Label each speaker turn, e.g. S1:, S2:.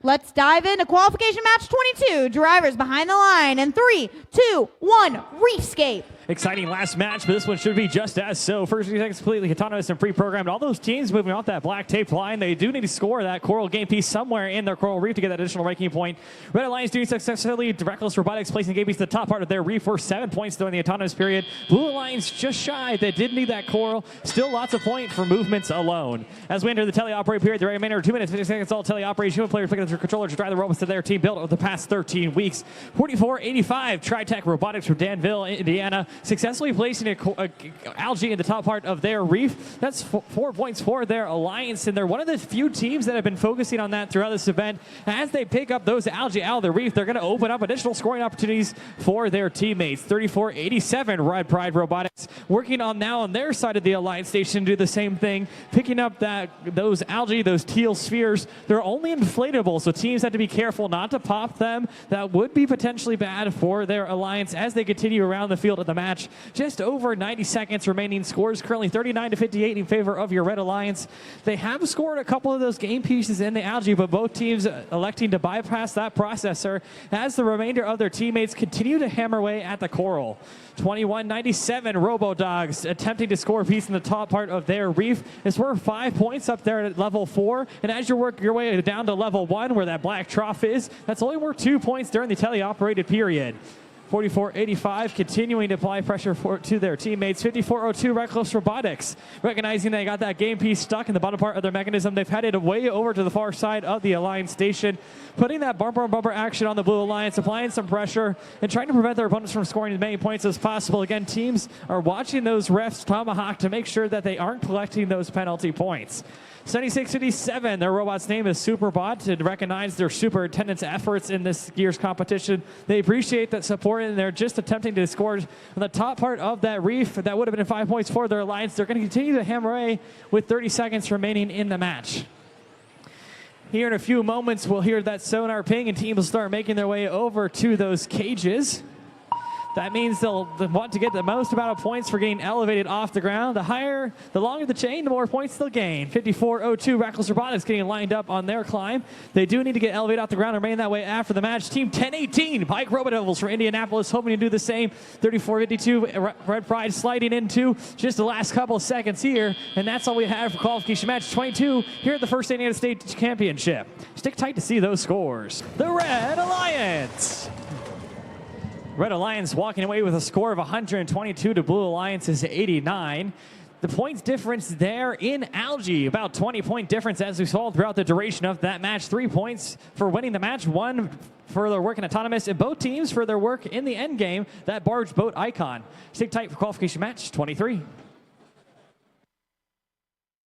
S1: Let's dive into qualification match 22. Drivers behind the line in 3, 2, 1, Reefscape.
S2: Exciting last match, but this one should be just as so. First few seconds completely autonomous and pre-programmed. All those teams moving off that black taped line, they do need to score that coral game piece somewhere in their coral reef to get that additional ranking point. Red Alliance doing successfully. Reckless Robotics placing game piece to the top part of their reef for 7 points during the autonomous period. Blue Alliance just shy. They did need that coral. Still lots of point for movements alone. As we enter the teleoperate period, the remainder of 2 minutes, 50 seconds, all teleoperate. Human players picking up their controllers to drive the robots to their team built over the past 13 weeks. 4485 Tritech Robotics from Danville, Indiana, successfully placing a algae in the top part of their reef. That's 4 points for their alliance, and they're one of the few teams that have been focusing on that throughout this event. As they pick up those algae out of the reef, they're going to open up additional scoring opportunities for their teammates. 3487 Red Pride Robotics working on now on their side of the alliance station to do the same thing, picking up those algae, those teal spheres. They're only inflatable, so teams have to be careful not to pop them. That would be potentially bad for their alliance as they continue around the field of the match. Just over 90 seconds remaining. Scores currently 39-58 in favor of your Red Alliance. They have scored a couple of those game pieces in the algae, but both teams electing to bypass that processor as the remainder of their teammates continue to hammer away at the coral. 21-97 Robo-Dogs attempting to score a piece in the top part of their reef. It's worth 5 points up there at level 4, and as you work your way down to level 1 where that black trough is, that's only worth 2 points during the teleoperated period. 4485 continuing to apply pressure to their teammates. 5402 Reckless Robotics recognizing they got that game piece stuck in the bottom part of their mechanism. They've headed way over to the far side of the Alliance station, putting that bumper action on the Blue Alliance, applying some pressure and trying to prevent their opponents from scoring as many points as possible. Again, teams are watching those refs tomahawk to make sure that they aren't collecting those penalty points. 7657, their robot's name is Superbot, to recognize their superintendent's efforts in this year's competition. They appreciate that support, and they're just attempting to score on the top part of that reef. That would have been 5 points for their alliance. They're going to continue to hammer away with 30 seconds remaining in the match. Here in a few moments, we'll hear that sonar ping, and teams will start making their way over to those cages. That means they'll want to get the most amount of points for getting elevated off the ground. The longer the chain, the more points they'll gain. 5402 Reckless Robotics getting lined up on their climb. They do need to get elevated off the ground and remain that way after the match. Team 1018 Pike Robodevils from Indianapolis hoping to do the same. 3452 Red Pride sliding into just the last couple of seconds here. And that's all we have for qualification match 22 here at the First Indiana State Championship. Stick tight to see those scores. The Red Alliance. Red Alliance walking away with a score of 122 to Blue Alliance's 89. The points difference there in algae, about 20-point difference as we saw throughout the duration of that match. 3 points for winning the match, 1 for their work in autonomous, and both teams for their work in the end game, that barge boat icon. Stick tight for qualification match 23.